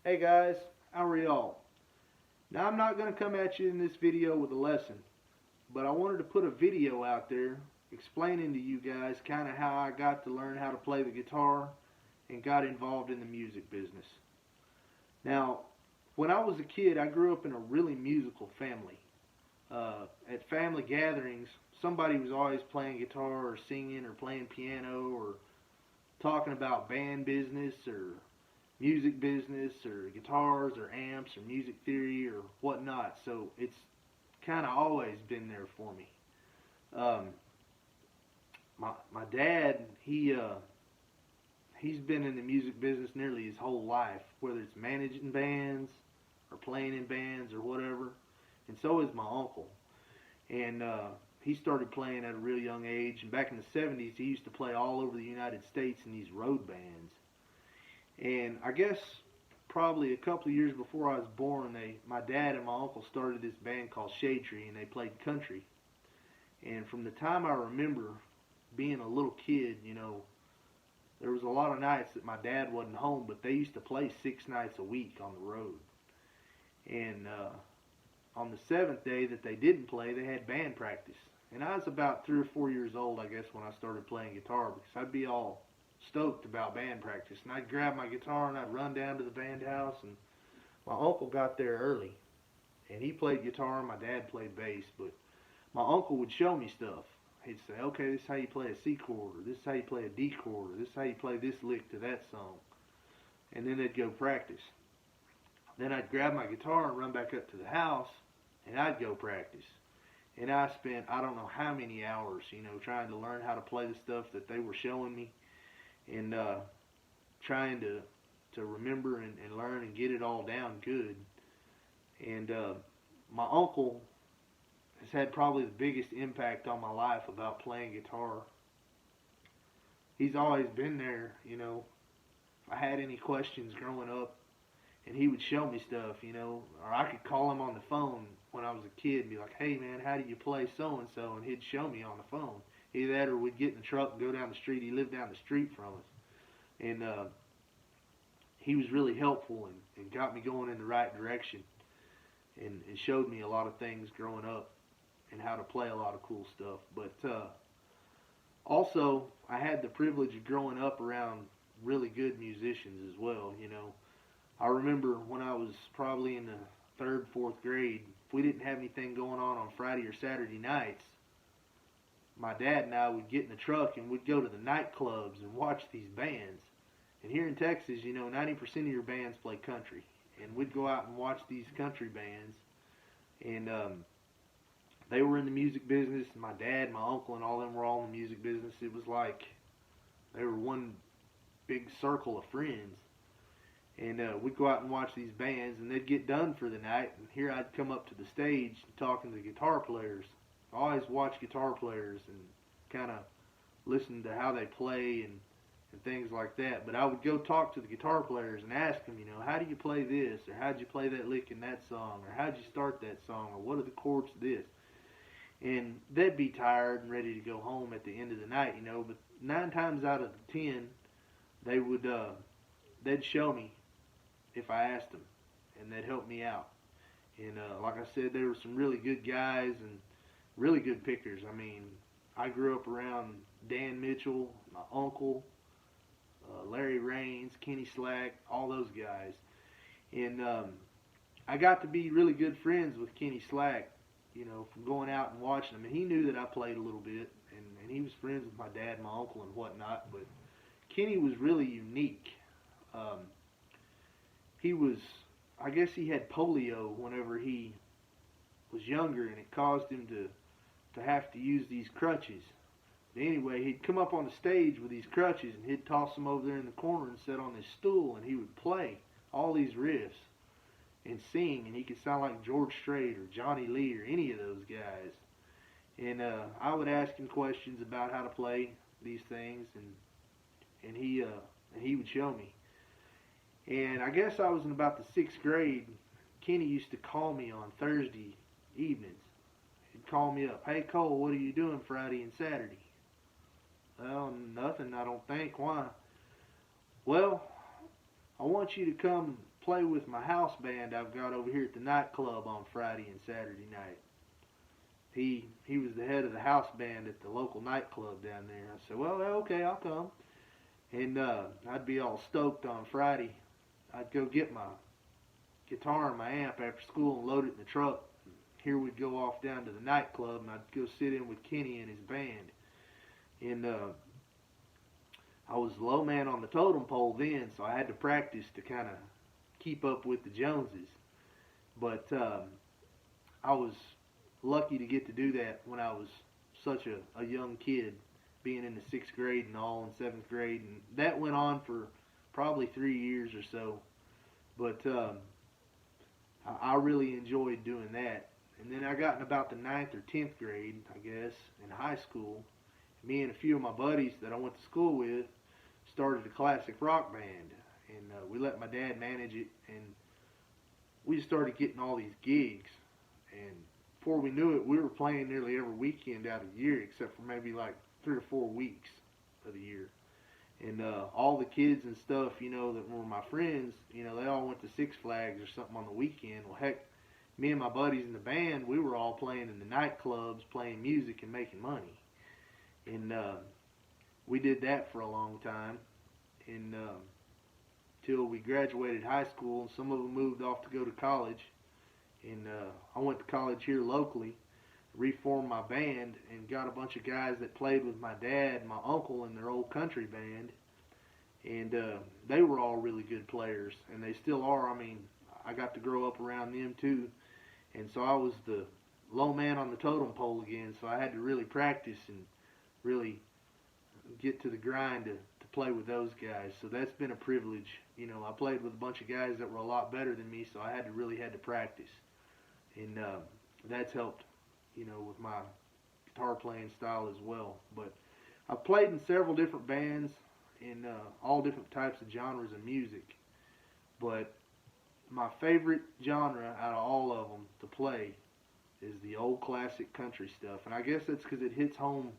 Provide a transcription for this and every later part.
Hey guys, how are y'all? Now I'm not going to come at you in this video with a lesson, but I wanted to put a video out there explaining to you guys kind of how I got to learn how to play the guitar and got involved in the music business. Now, when I was a kid, I grew up in a really musical family. At family gatherings, somebody was always playing guitar or singing or playing piano or talking about band business or music business or guitars or amps or music theory or whatnot. So it's kind of always been there for me. Um, my dad, he's been in the music business nearly his whole life, whether it's managing bands or playing in bands or whatever. And so is my uncle. And he started playing at a real young age. And back in the 70s, he used to play all over the United States in these road bands. And I guess probably a couple of years before I was born, my dad and my uncle started this band called Shade Tree, and they played country. And from the time I remember being a little kid, there was a lot of nights that my dad wasn't home, but they used to play 6 nights a week on the road. And on the seventh day that they didn't play, they had band practice. And I was about 3 or 4 years old, I guess, when I started playing guitar, because I'd be all stoked about band practice. And I'd grab my guitar and I'd run down to the band house. And my uncle got there early, and he played guitar and my dad played bass. But my uncle would show me stuff. He'd say, okay, this is how you play a C chord, or this is how you play a D chord, or this is how you play this lick to that song. And then they'd go practice. Then I'd grab my guitar and run back up to the house, and I'd go practice. And I spent I don't know how many hours, trying to learn how to play the stuff that they were showing me, and trying to remember and learn and get it all down good. And my uncle has had probably the biggest impact on my life about playing guitar. He's always been there, if I had any questions growing up, and he would show me stuff, or I could call him on the phone when I was a kid and be like, hey man, how do you play so and so? And he'd show me on the phone. Either that or we'd get in the truck and go down the street. He lived down the street from us. And he was really helpful and got me going in the right direction, and showed me a lot of things growing up and how to play a lot of cool stuff. But also, I had the privilege of growing up around really good musicians as well. I remember when I was probably in the third, fourth grade, if we didn't have anything going on Friday or Saturday nights, my dad and I would get in the truck and we'd go to the nightclubs and watch these bands. And here in Texas, 90% of your bands play country. And we'd go out and watch these country bands. And they were in the music business. And my dad, my uncle, and all them were all in the music business. It was like they were one big circle of friends. And we'd go out and watch these bands, and they'd get done for the night, and here I'd come up to the stage talking to the guitar players. I always watch guitar players and kind of listen to how they play and things like that. But I would go talk to the guitar players and ask them, how do you play this, or how'd you play that lick in that song, or how'd you start that song, or what are the chords to this? And they'd be tired and ready to go home at the end of the night, but 9 times out of 10, they'd show me if I asked them, and they'd help me out. And like I said, there were some really good guys and really good pickers. I mean, I grew up around Dan Mitchell, my uncle, Larry Raines, Kenny Slack, all those guys. And I got to be really good friends with Kenny Slack, from going out and watching him. And he knew that I played a little bit, and he was friends with my dad and my uncle and whatnot. But Kenny was really unique. I guess he had polio whenever he was younger, and it caused him to have to use these crutches. But anyway, he'd come up on the stage with these crutches, and he'd toss them over there in the corner and sit on his stool, and he would play all these riffs and sing, and he could sound like George Strait or Johnny Lee or any of those guys. And I would ask him questions about how to play these things, and he would show me. And I guess I was in about the 6th grade. Kenny used to call me on Thursday evenings. He'd call me up. Hey Cole, what are you doing Friday and Saturday? Well, nothing, I don't think. Why? Well, I want you to come play with my house band I've got over here at the nightclub on Friday and Saturday night. He was the head of the house band at the local nightclub down there. I said, well, okay, I'll come. And I'd be all stoked on Friday. I'd go get my guitar and my amp after school and load it in the truck. Here we'd go off down to the nightclub, and I'd go sit in with Kenny and his band. And I was the low man on the totem pole then, so I had to practice to kind of keep up with the Joneses. But I was lucky to get to do that when I was such a young kid, being in the 6th grade and all in 7th grade. And that went on for probably 3 years or so. But I really enjoyed doing that. And then I got in about the 9th or 10th grade, I guess, in high school. Me and a few of my buddies that I went to school with started a classic rock band. And we let my dad manage it. And we just started getting all these gigs. And before we knew it, we were playing nearly every weekend out of the year, except for maybe like 3 or 4 weeks of the year. And all the kids and stuff, you know, that were my friends, you know, they all went to Six Flags or something on the weekend. Well, heck, me and my buddies in the band, we were all playing in the nightclubs, playing music and making money. And we did that for a long time, and till we graduated high school, and some of them moved off to go to college. And I went to college here locally, reformed my band, and got a bunch of guys that played with my dad and my uncle in their old country band. And they were all really good players, and they still are. I mean, I got to grow up around them too. And so I was the low man on the totem pole again, so I had to really practice and really get to the grind to play with those guys. So that's been a privilege. You know, I played with a bunch of guys that were a lot better than me, so I really had to practice. And that's helped, you know, with my guitar playing style as well. But I've played in several different bands in all different types of genres of music. But my favorite genre out of all of them to play is the old classic country stuff. And I guess that's because it hits home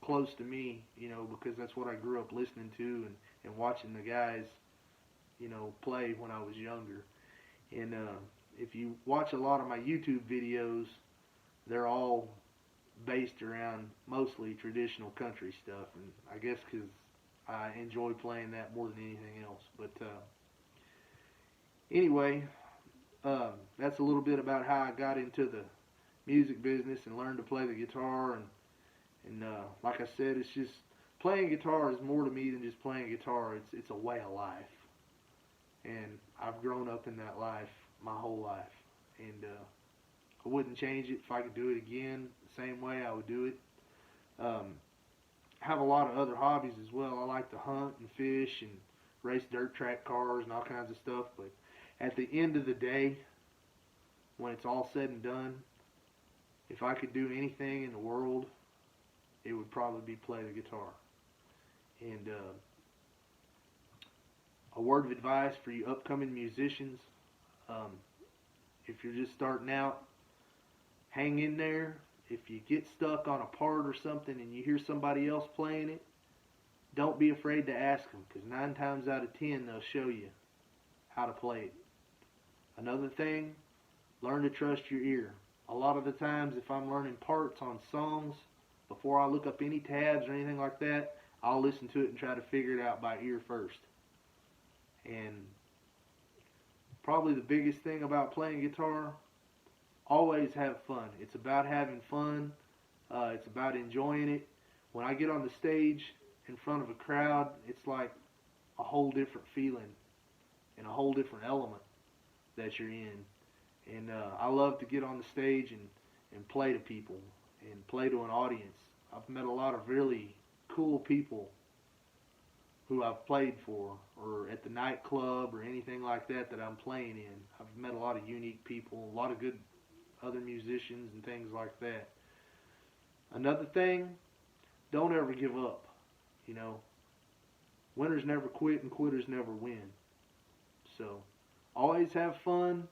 close to me, you know, because that's what I grew up listening to and watching the guys, you know, play when I was younger. And if you watch a lot of my YouTube videos, they're all based around mostly traditional country stuff. And I guess because I enjoy playing that more than anything else. But anyway, that's a little bit about how I got into the music business and learned to play the guitar. And like I said, it's just playing guitar is more to me than just playing guitar. It's a way of life, and I've grown up in that life my whole life. And I wouldn't change it. If I could do it again the same way, I would do it. I have a lot of other hobbies as well. I like to hunt and fish and race dirt track cars and all kinds of stuff. But at the end of the day, when it's all said and done, if I could do anything in the world, it would probably be play the guitar. And a word of advice for you upcoming musicians, if you're just starting out, hang in there. If you get stuck on a part or something and you hear somebody else playing it, don't be afraid to ask them, because 9 times out of 10 they'll show you how to play it. Another thing, learn to trust your ear. A lot of the times if I'm learning parts on songs, before I look up any tabs or anything like that, I'll listen to it and try to figure it out by ear first. And probably the biggest thing about playing guitar, always have fun. It's about having fun. It's about enjoying it. When I get on the stage in front of a crowd, it's like a whole different feeling and a whole different element that you're in. And I love to get on the stage and play to people and play to an audience. I've met a lot of really cool people who I've played for, or at the nightclub or anything like that I'm playing in. I've met a lot of unique people, a lot of good other musicians and things like that. Another thing, don't ever give up. You know, winners never quit and quitters never win. So, always have fun.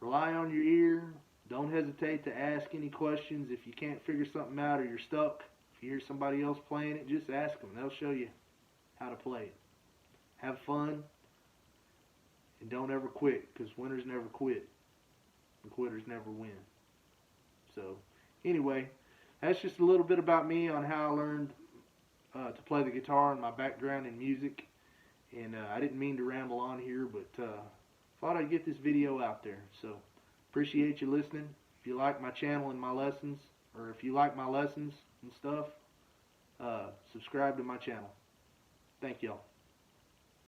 Rely on your ear. Don't hesitate to ask any questions. If you can't figure something out or you're stuck, if you hear somebody else playing it, just ask them. They'll show you how to play it. Have fun. And don't ever quit, because winners never quit. And quitters never win. So, anyway, that's just a little bit about me on how I learned to play the guitar and my background in music. And I didn't mean to ramble on here, but thought I'd get this video out there. So, appreciate you listening. If you like my channel and my lessons, or if you like my lessons and stuff, subscribe to my channel. Thank y'all.